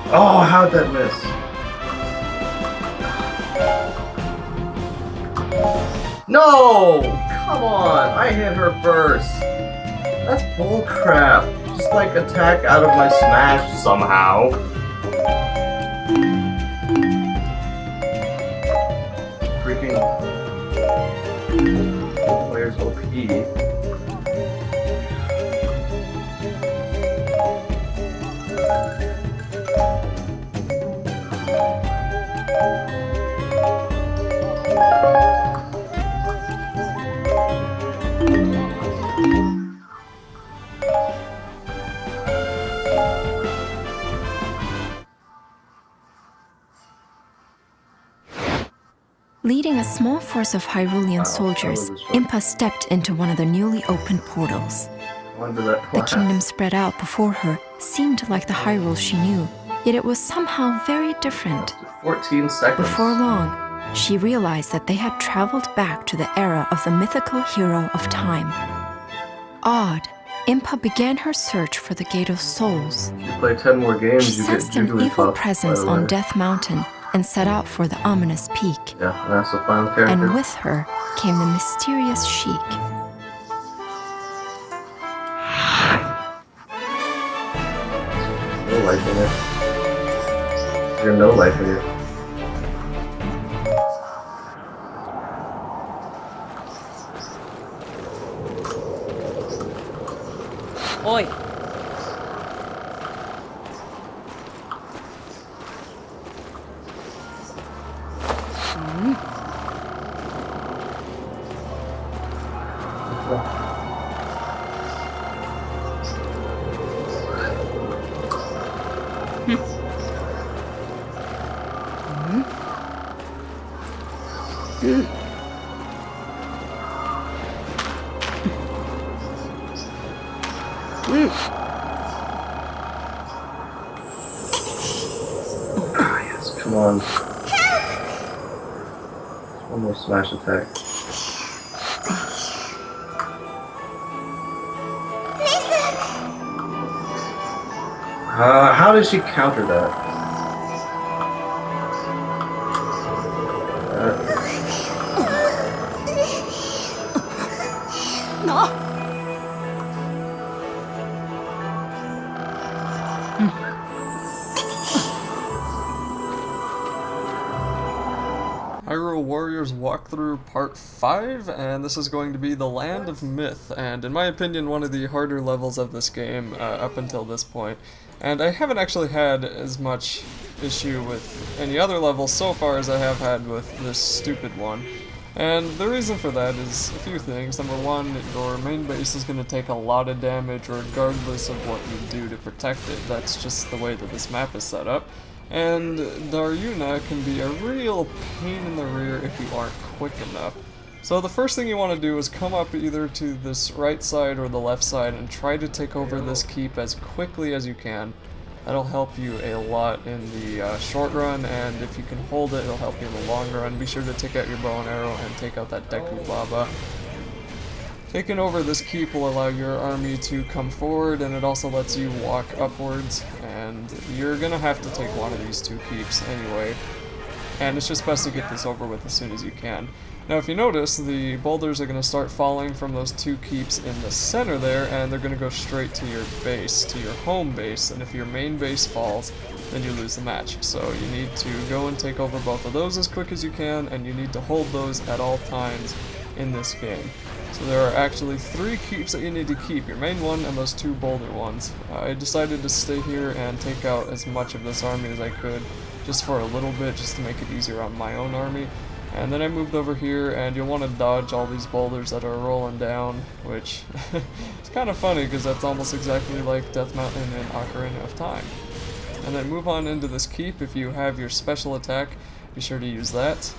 Oh, how'd that miss? No! Come on! I hit her first! That's bullcrap! Just like attack out of my smash somehow. Freaking player's OP. Leading a small force of Hyrulean soldiers, Impa stepped into one of the newly opened portals. The kingdom spread out before her seemed like the Hyrule she knew, yet it was somehow very different. 14 seconds. Before long, she realized that they had traveled back to the era of the mythical hero of time. Awed, Impa began her search for the Gate of Souls. If you play 10 more games, She you get sensed an evil Jigglypuff, presence on Death Mountain and set out for the ominous peak. Yeah, and that's the final character. And with her came the mysterious Sheik. No life in it. There's no life in it. Oi! Yes, come on. One more smash attack. How did she counter that? Hyrule Warriors walkthrough part 5, and this is going to be the Land of Myth, and in my opinion one of the harder levels of this game up until this point. And I haven't actually had as much issue with any other levels so far as I have had with this stupid one. And the reason for that is a few things. Number one, your main base is going to take a lot of damage regardless of what you do to protect it. That's just the way that this map is set up. And Darunia can be a real pain in the rear if you aren't quick enough. So the first thing you want to do is come up either to this right side or the left side and try to take over this keep as quickly as you can. That'll help you a lot in the short run, and if you can hold it, it'll help you in the long run. Be sure to take out your bow and arrow and take out that Deku Baba. Taking over this keep will allow your army to come forward, and it also lets you walk upwards, and you're gonna have to take one of these two keeps anyway. And it's just best to get this over with as soon as you can. Now if you notice, the boulders are going to start falling from those two keeps in the center there, and they're going to go straight to your base, to your home base, and if your main base falls, then you lose the match. So you need to go and take over both of those as quick as you can, and you need to hold those at all times in this game. So there are actually 3 keeps that you need to keep, your main one and those 2 boulder ones. I decided to stay here and take out as much of this army as I could, just for a little bit, just to make it easier on my own army. And then I moved over here, and you'll want to dodge all these boulders that are rolling down, which it's kind of funny because that's almost exactly like Death Mountain in Ocarina of Time. And then move on into this keep. If you have your special attack, be sure to use that.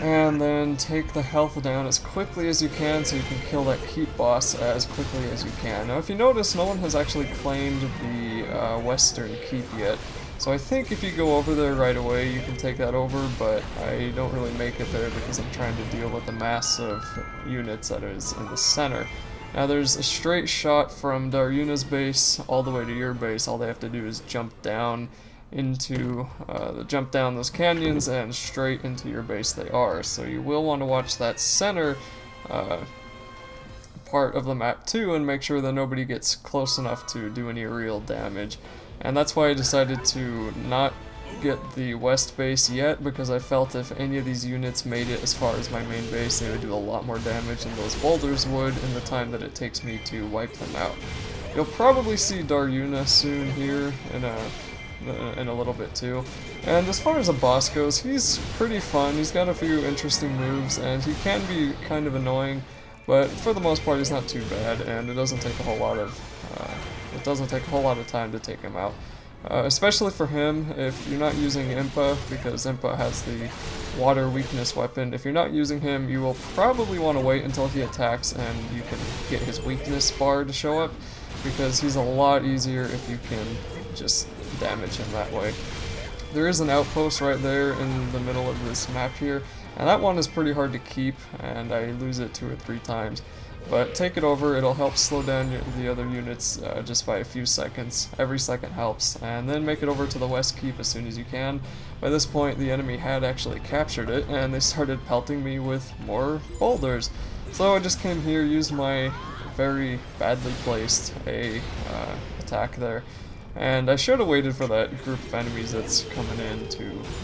And then take the health down as quickly as you can so you can kill that keep boss as quickly as you can. Now if you notice, no one has actually claimed the western keep yet. So I think if you go over there right away you can take that over, but I don't really make it there because I'm trying to deal with the mass of units that is in the center. Now there's a straight shot from Darunia's base all the way to your base. All they have to do is jump down those canyons and straight into your base they are. So you will want to watch that center part of the map too and make sure that nobody gets close enough to do any real damage. And that's why I decided to not get the west base yet, because I felt if any of these units made it as far as my main base, they would do a lot more damage than those boulders would in the time that it takes me to wipe them out. You'll probably see Darunia soon here in a little bit too. And as far as a boss goes, he's pretty fun. He's got a few interesting moves, and he can be kind of annoying, but for the most part, he's not too bad, and it doesn't take a whole lot of time to take him out. Especially for him, if you're not using Impa, because Impa has the water weakness weapon. If you're not using him, you will probably want to wait until he attacks and you can get his weakness bar to show up, because he's a lot easier if you can just damage him that way. There is an outpost right there in the middle of this map here, and that one is pretty hard to keep, and I lose it 2 or 3 times. But take it over, it'll help slow down the other units just by a few seconds. Every second helps. And then make it over to the west keep as soon as you can. By this point, the enemy had actually captured it, and they started pelting me with more boulders. So I just came here, used my very badly placed attack there. And I should have waited for that group of enemies that's coming in to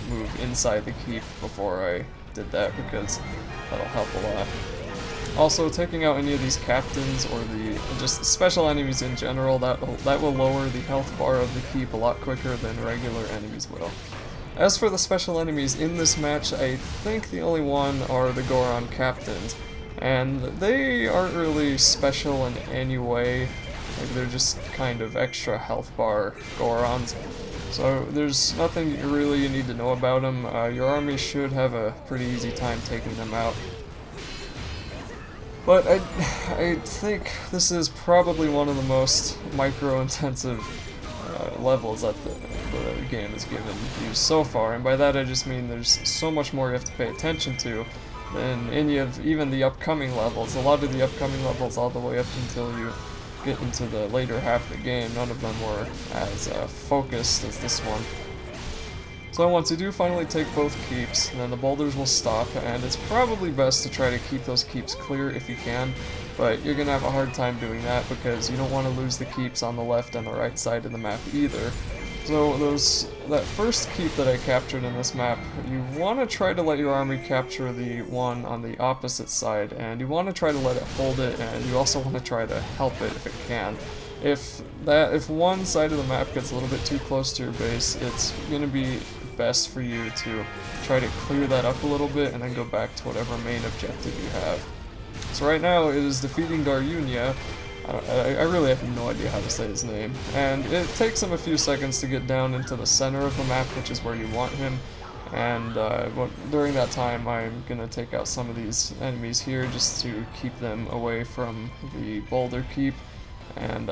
move inside the keep before I did that, because that'll help a lot. Also, taking out any of these captains or the just special enemies in general, that will lower the health bar of the keep a lot quicker than regular enemies will. As for the special enemies in this match, I think the only one are the Goron captains, and they aren't really special in any way. Like, they're just kind of extra health bar Gorons. So there's nothing you need to know about them. Your army should have a pretty easy time taking them out. But I think this is probably one of the most micro-intensive levels that the game has given you so far, and by that I just mean there's so much more you have to pay attention to than any of even the upcoming levels. A lot of the upcoming levels all the way up until you get into the later half of the game, none of them were as focused as this one. So once you do finally take both keeps, then the boulders will stop, and it's probably best to try to keep those keeps clear if you can, but you're going to have a hard time doing that because you don't want to lose the keeps on the left and the right side of the map either. So that first keep that I captured in this map, you want to try to let your army capture the one on the opposite side, and you want to try to let it hold it, and you also want to try to help it if it can. If one side of the map gets a little bit too close to your base, it's going to be best for you to try to clear that up a little bit and then go back to whatever main objective you have. So right now it is defeating Darunia. I really have no idea how to say his name, and it takes him a few seconds to get down into the center of the map, which is where you want him, and during that time I'm going to take out some of these enemies here just to keep them away from the boulder keep. And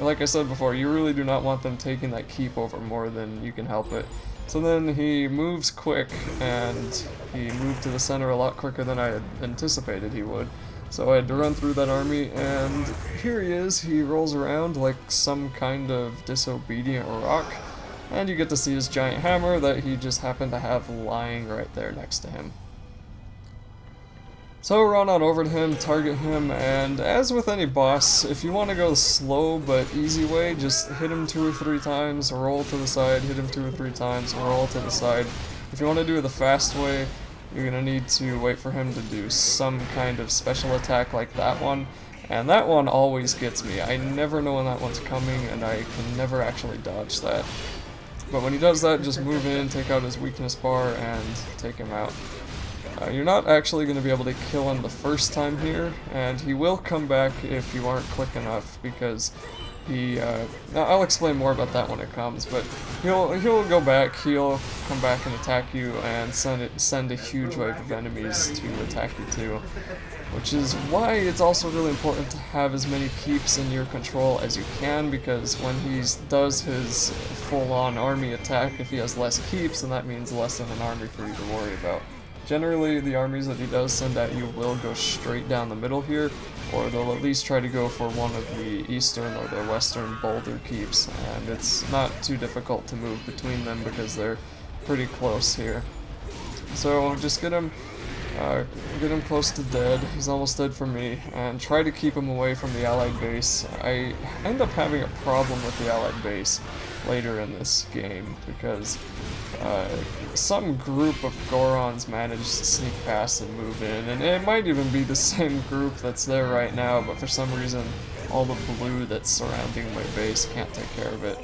like I said before, you really do not want them taking that keep over more than you can help it. So then he moves quick, and he moved to the center a lot quicker than I had anticipated he would. So I had to run through that army, and here he is. He rolls around like some kind of disobedient rock, and you get to see his giant hammer that he just happened to have lying right there next to him. So run on over to him, target him, and as with any boss, if you want to go the slow but easy way, just hit him 2 or 3 times, roll to the side, hit him 2 or 3 times, roll to the side. If you want to do it the fast way, you're going to need to wait for him to do some kind of special attack like that one, and that one always gets me. I never know when that one's coming, and I can never actually dodge that. But when he does that, just move in, take out his weakness bar, and take him out. You're not actually going to be able to kill him the first time here, and he will come back if you aren't quick enough, because I'll explain more about that when it comes, but he'll go back, he'll come back and attack you, and send a huge wave of enemies to attack you too. Which is why it's also really important to have as many keeps in your control as you can, because when he does his full-on army attack, if he has less keeps, then that means less of an army for you to worry about. Generally, the armies that he does send at you will go straight down the middle here, or they'll at least try to go for one of the eastern or the western boulder keeps, and it's not too difficult to move between them because they're pretty close here. So just get him close to dead. He's almost dead for me, and try to keep him away from the allied base. I end up having a problem with the allied base later in this game because some group of Gorons managed to sneak past and move in, and it might even be the same group that's there right now, but for some reason all the blue that's surrounding my base can't take care of it.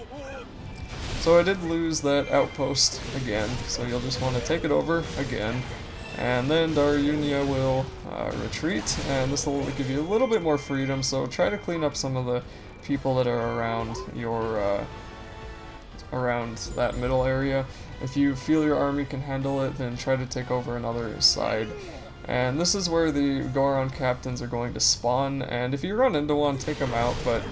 So I did lose that outpost again, so you'll just want to take it over again, and then Darunia will retreat, and this will give you a little bit more freedom, so try to clean up some of the people that are around your around that middle area. If you feel your army can handle it, then try to take over another side. And this is where the Goron captains are going to spawn, and if you run into one, take them out, but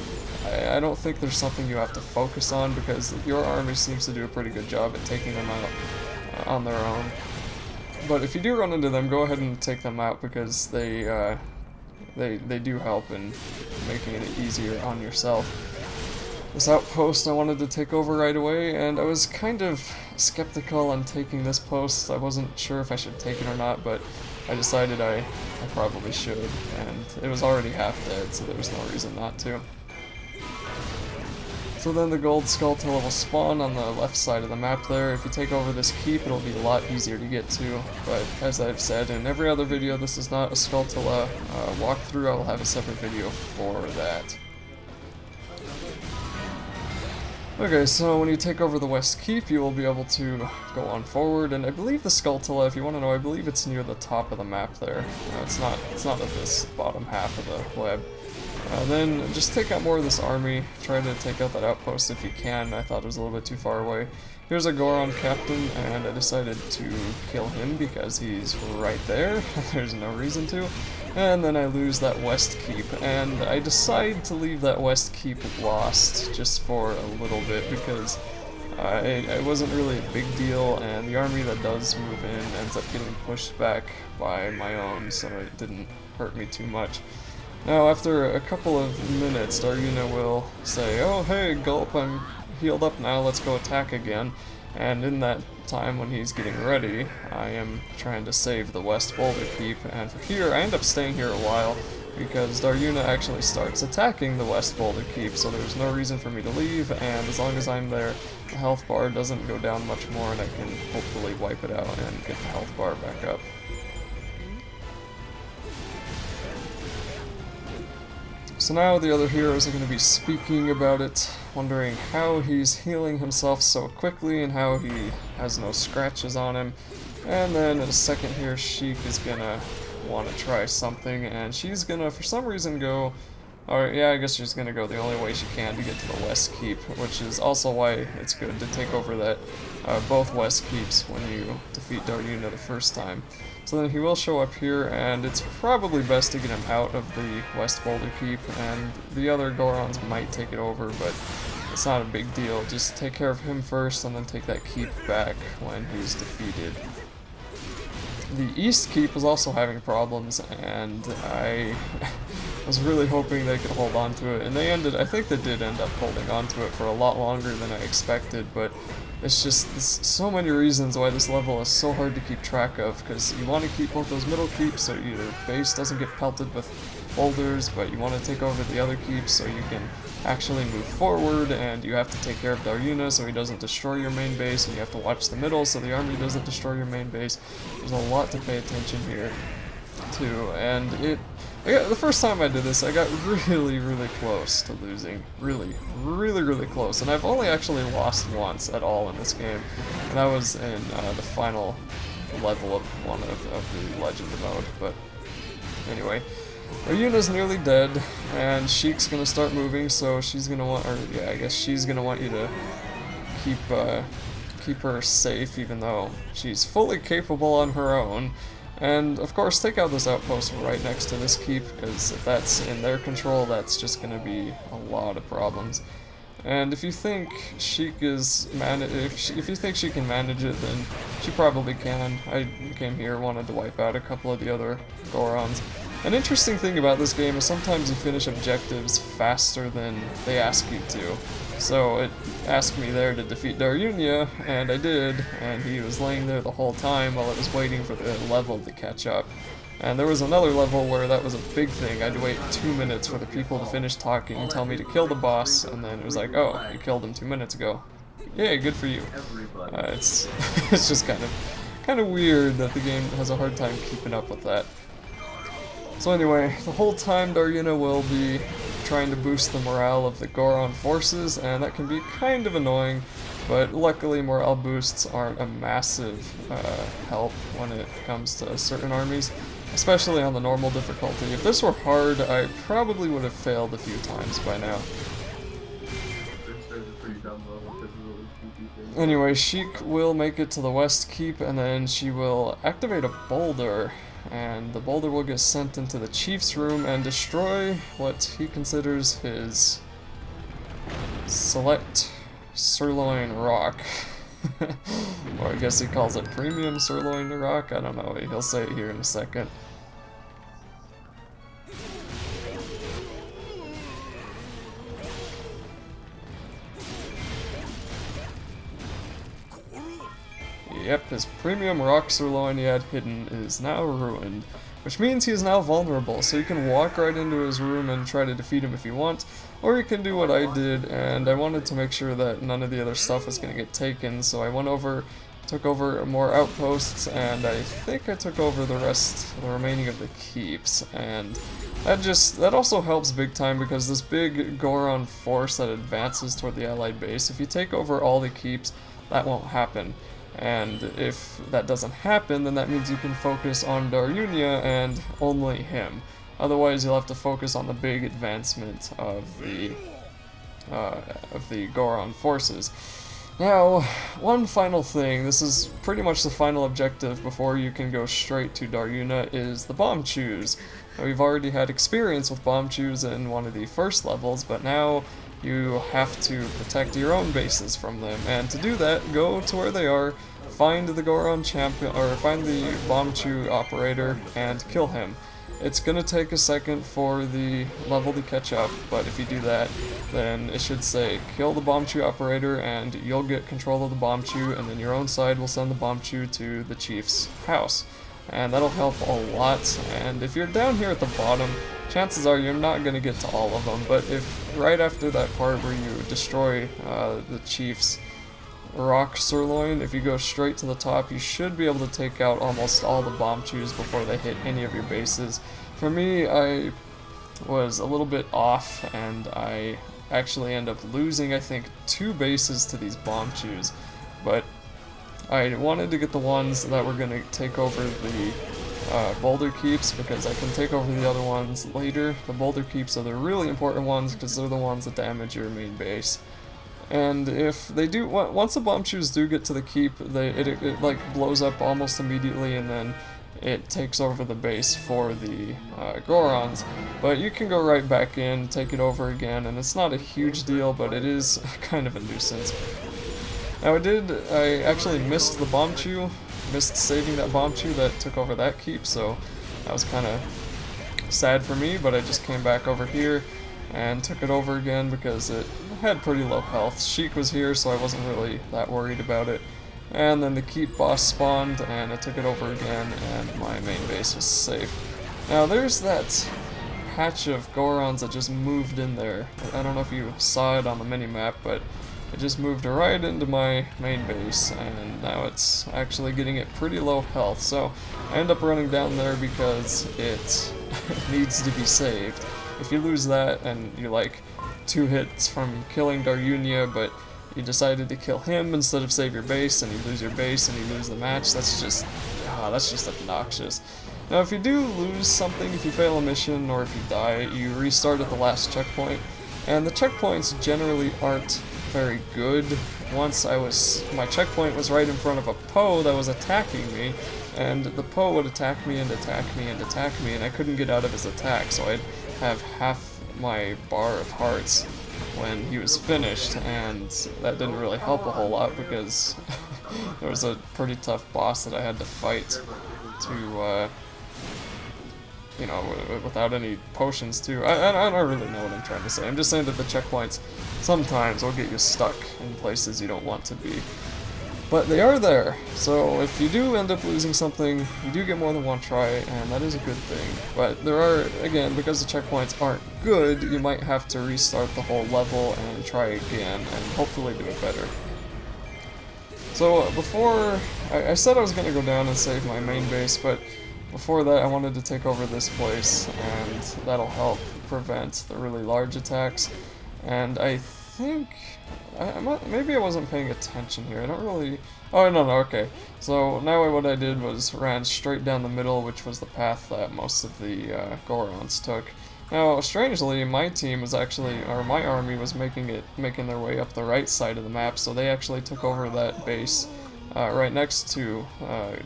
I don't think there's something you have to focus on because your army seems to do a pretty good job at taking them out on their own. But if you do run into them, go ahead and take them out because they do help in making it easier on yourself. This outpost I wanted to take over right away, and I was kind of skeptical on taking this post. I wasn't sure if I should take it or not, but I decided I probably should, and it was already half dead, so there was no reason not to. So then the gold Skulltula will spawn on the left side of the map there. If you take over this keep, it'll be a lot easier to get to, but as I've said in every other video, this is not a Skulltula walkthrough. I will have a separate video for that. Okay, so when you take over the West Keep, you will be able to go on forward, and I believe the Skulltula, if you want to know, I believe it's near the top of the map there. It's not at this bottom half of the web. Then just take out more of this army, try to take out that outpost if you can. I thought it was a little bit too far away. Here's a Goron captain, and I decided to kill him because he's right there. There's no reason to. And then I lose that West Keep, and I decide to leave that West Keep lost just for a little bit because it wasn't really a big deal, and the army that does move in ends up getting pushed back by my own, so it didn't hurt me too much. Now, after a couple of minutes, Darunia will say, "Oh, hey, Gulp, I'm healed up now, let's go attack again." And in that time when he's getting ready, I am trying to save the West Boulder Keep, and for here, I end up staying here a while because Darunia actually starts attacking the West Boulder Keep, so there's no reason for me to leave, and as long as I'm there, the health bar doesn't go down much more, and I can hopefully wipe it out and get the health bar back up. So now the other heroes are going to be speaking about it, wondering how he's healing himself so quickly and how he has no scratches on him. And then in a second here, Sheik is going to want to try something, and she's going to, for some reason, go... Or, yeah, I guess she's going to go the only way she can to get to the West Keep, which is also why it's good to take over that both West Keeps when you defeat Darunia the first time. So then he will show up here, and it's probably best to get him out of the West Boulder Keep, and the other Gorons might take it over, but it's not a big deal. Just take care of him first, and then take that keep back when he's defeated. The East Keep was also having problems, and I was really hoping they could hold on to it, and I think they did end up holding on to it for a lot longer than I expected, but it's just so many reasons why this level is so hard to keep track of, because you want to keep both those middle keeps so your base doesn't get pelted with boulders, but you want to take over the other keeps so you can actually move forward, and you have to take care of Darunia so he doesn't destroy your main base, and you have to watch the middle so the army doesn't destroy your main base. There's a lot to pay attention here, too, and the first time I did this, I got really, really close to losing. Really, really, really close. And I've only actually lost once at all in this game, and that was in the final level of one of the Legend mode. But anyway, Daruna's nearly dead, and Sheik's gonna start moving, so she's gonna want, or yeah, I guess she's gonna want you to keep her safe, even though she's fully capable on her own. And, of course, take out this outpost right next to this keep, because if that's in their control, that's just going to be a lot of problems. And if you think Sheik is if you think she can manage it, then she probably can. I came here, wanted to wipe out a couple of the other Gorons. An interesting thing about this game is sometimes you finish objectives faster than they ask you to. So it asked me there to defeat Darunia, and I did, and he was laying there the whole time while I was waiting for the level to catch up. And there was another level where that was a big thing. I had to wait 2 minutes for the people to finish talking and tell me to kill the boss, and then it was like, oh, you killed him 2 minutes ago. Yay, good for you. It's it's just kind of weird that the game has a hard time keeping up with that. So anyway, the whole time Darunia will be trying to boost the morale of the Goron forces, and that can be kind of annoying, but luckily morale boosts aren't a massive help when it comes to certain armies, especially on the normal difficulty. If this were hard, I probably would have failed a few times by now. Anyway, Sheik will make it to the West Keep, and then she will activate a boulder, and the boulder will get sent into the chief's room and destroy what he considers his select sirloin rock. Or I guess he calls it premium sirloin rock, I don't know, he'll say it here in a second. Yep, his premium rock sirloin he had hidden is now ruined, which means he is now vulnerable, so you can walk right into his room and try to defeat him if you want, or you can do what I did, and I wanted to make sure that none of the other stuff was going to get taken, so I went over, took over more outposts, and I think I took over the remaining of the keeps, and that also helps big time because this big Goron force that advances toward the allied base, if you take over all the keeps, that won't happen. And if that doesn't happen, then that means you can focus on Darunia and only him. Otherwise, you'll have to focus on the big advancement of the Goron forces. Now, one final thing, this is pretty much the final objective before you can go straight to Darunia, is the bomb chews. Now, we've already had experience with bomb chews in one of the first levels, but now you have to protect your own bases from them, and to do that, go to where they are, find the Goron champion, or find the Bombchu operator, and kill him. It's gonna take a second for the level to catch up, but if you do that, then it should say, kill the Bombchu operator, and you'll get control of the Bombchu, and then your own side will send the Bombchu to the chief's house. And that'll help a lot, and if you're down here at the bottom, chances are you're not going to get to all of them, but if right after that part where you destroy the chief's rock sirloin, if you go straight to the top, you should be able to take out almost all the bomb chews before they hit any of your bases. For me, I was a little bit off, and I actually end up losing, I think, 2 bases to these bomb chews, but I wanted to get the ones that were going to take over the boulder keeps, because I can take over the other ones later. The boulder keeps are the really important ones because they're the ones that damage your main base. And if they do, once the bomb chews do get to the keep, it like blows up almost immediately, and then it takes over the base for the Gorons. But you can go right back in, take it over again, and it's not a huge deal, but it is kind of a nuisance. Now I actually missed the Bombchu, missed saving that Bombchu that took over that keep, so that was kind of sad for me, but I just came back over here and took it over again because it had pretty low health. Sheik was here, so I wasn't really that worried about it. And then the keep boss spawned, and I took it over again, and my main base was safe. Now there's that patch of Gorons that just moved in there. I don't know if you saw it on the mini-map, but it just moved right into my main base, and now it's actually getting it pretty low health, so I end up running down there because it needs to be saved. If you lose that, and you're like 2 hits from killing Darunia, but you decided to kill him instead of save your base, and you lose your base and you lose the match, that's just obnoxious. Now if you do lose something, if you fail a mission, or if you die, you restart at the last checkpoint, and the checkpoints generally aren't very good. Once my checkpoint was right in front of a Poe that was attacking me, and the Poe would attack me and attack me and attack me, and I couldn't get out of his attack, so I'd have half my bar of hearts when he was finished, and that didn't really help a whole lot because it was a pretty tough boss that I had to fight to, you know, without any potions too. I don't really know what I'm trying to say. I'm just saying that the checkpoints sometimes will get you stuck in places you don't want to be. But they are there, so if you do end up losing something, you do get more than one try, and that is a good thing. But there are, again, because the checkpoints aren't good, you might have to restart the whole level and try again, and hopefully do it better. So before, I said I was going to go down and save my main base, but before that I wanted to take over this place, and that'll help prevent the really large attacks. And I think... maybe I wasn't paying attention here. I don't really... Oh, no, okay. So now what I did was ran straight down the middle, which was the path that most of the Gorons took. Now, strangely, my team was actually, or my army was making their way up the right side of the map, so they actually took over that base right next to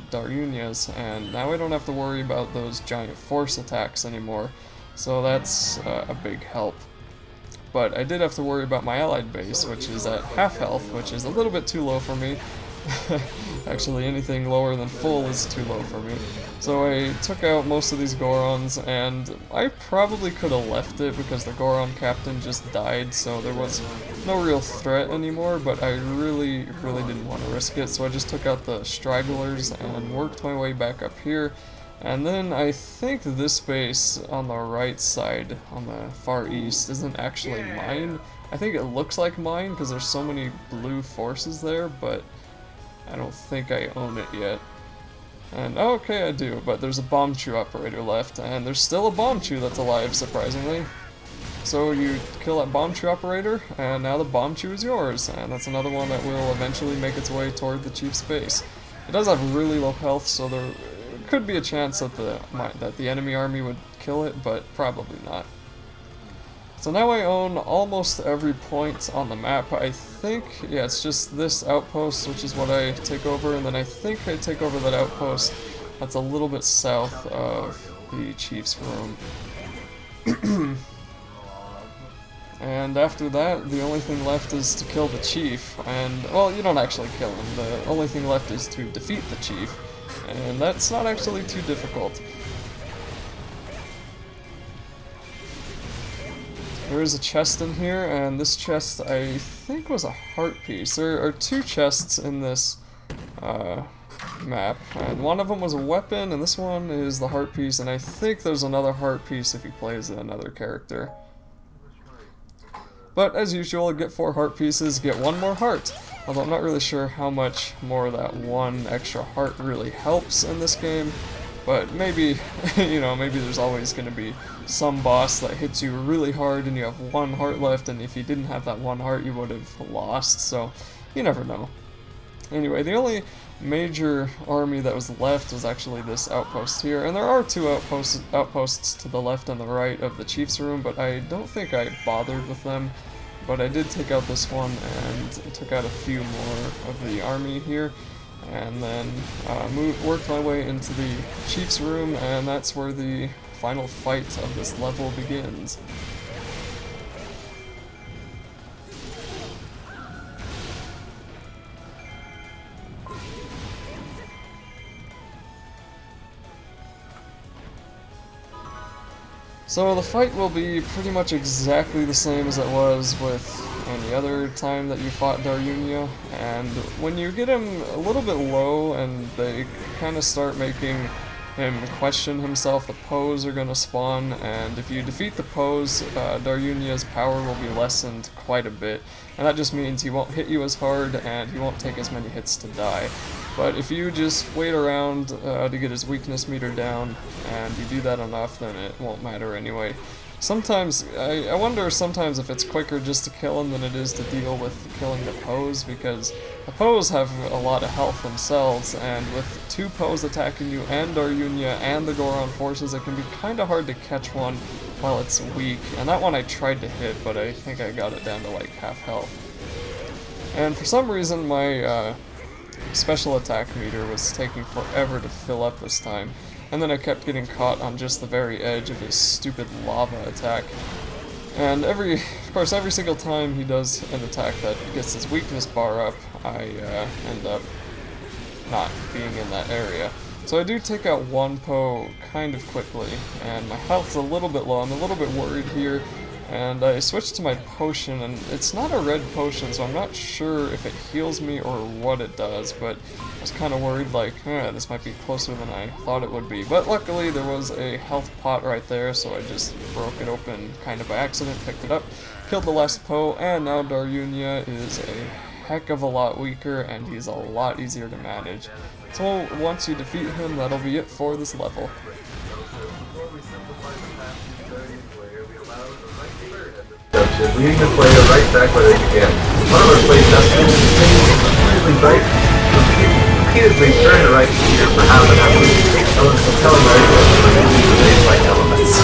Darunia's, and now we don't have to worry about those giant force attacks anymore. So that's a big help. But I did have to worry about my allied base, which is at half health, which is a little bit too low for me. Actually, anything lower than full is too low for me. So I took out most of these Gorons, and I probably could have left it because the Goron captain just died, so there was no real threat anymore, but I really didn't want to risk it, so I just took out the stragglers and worked my way back up here. And then I think this base on the right side, on the far east, isn't actually mine. I think it looks like mine because there's so many blue forces there, but I don't think I own it yet. And okay, I do, but there's a bomb chew operator left, and there's still a bomb chew that's alive, surprisingly. So you kill that bomb chew operator, and now the bomb chew is yours, and that's another one that will eventually make its way toward the chief's base. It does have really low health, so there could be a chance that the enemy army would kill it, but probably not. So now I own almost every point on the map. I think, yeah, it's just this outpost, which is what I take over, and then I think I take over that outpost that's a little bit south of the chief's room. And after that, the only thing left is to kill the chief, and, well, you don't actually kill him. The only thing left is to defeat the chief. And that's not actually too difficult. There is a chest in here, and this chest I think was a heart piece. There are two chests in this map, and one of them was a weapon, and this one is the heart piece, and I think there's another heart piece if he plays another character. But as usual, get 4 heart pieces, get 1 more heart. Although I'm not really sure how much more that 1 extra heart really helps in this game. But maybe, you know, maybe there's always going to be some boss that hits you really hard and you have 1 heart left, and if you didn't have that 1 heart you would have lost, so you never know. Anyway, the only major army that was left was actually this outpost here, and there are 2 outposts to the left and the right of the chief's room, but I don't think I bothered with them. But I did take out this one and took out a few more of the army here, and then worked my way into the chief's room, and that's where the final fight of this level begins. So the fight will be pretty much exactly the same as it was with any other time that you fought Darunia, and when you get him a little bit low and they kind of start making him question himself, the Poes are going to spawn, and if you defeat the Poes, Darunia's power will be lessened quite a bit, and that just means he won't hit you as hard and he won't take as many hits to die. But if you just wait around to get his weakness meter down, and you do that enough, then it won't matter anyway. Sometimes, I wonder sometimes if it's quicker just to kill him than it is to deal with killing the Poes, because the Poes have a lot of health themselves, and with 2 Poes attacking you and Darunia and the Goron forces, it can be kind of hard to catch one while it's weak. And that one I tried to hit, but I think I got it down to like half health. And for some reason my special attack meter was taking forever to fill up this time, and then I kept getting caught on just the very edge of his stupid lava attack. And of course, every single time he does an attack that gets his weakness bar up, I end up not being in that area. So I do take out one Poe kind of quickly, and my health's a little bit low. I'm a little bit worried here, and I switched to my potion, and it's not a red potion, so I'm not sure if it heals me or what it does, but I was kind of worried, like, this might be closer than I thought it would be. But luckily, there was a health pot right there, so I just broke it open kind of by accident, picked it up, killed the last Poe, and now Darunia is a heck of a lot weaker, and he's a lot easier to manage. So once you defeat him, that'll be it for this level. We need to play it right back where they began. One of our plays Dustin repeatedly turned it right here for half an hour. I was telling my baseline elements.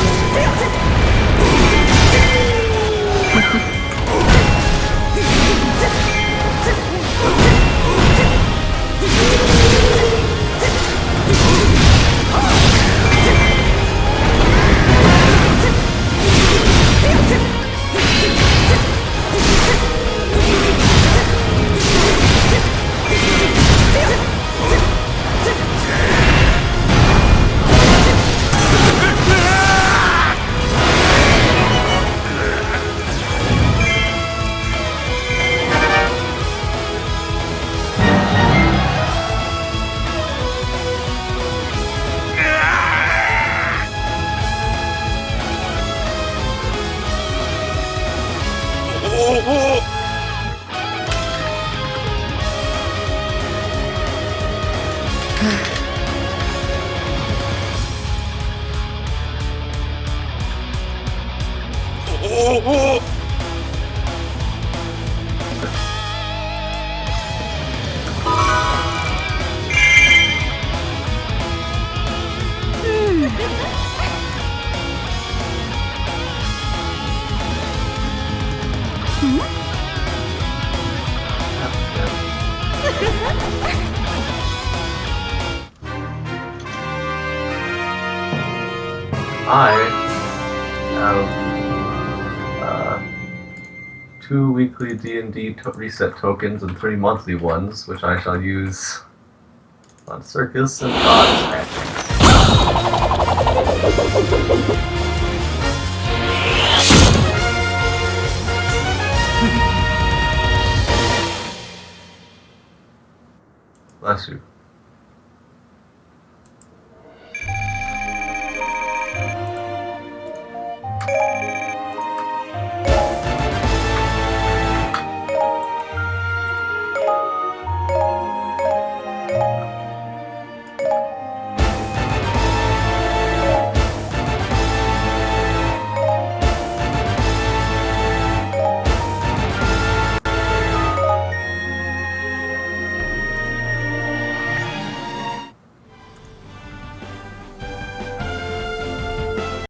I have 2 weekly D&D reset tokens and 3 monthly ones, which I shall use on Circus and Gods. Bless you.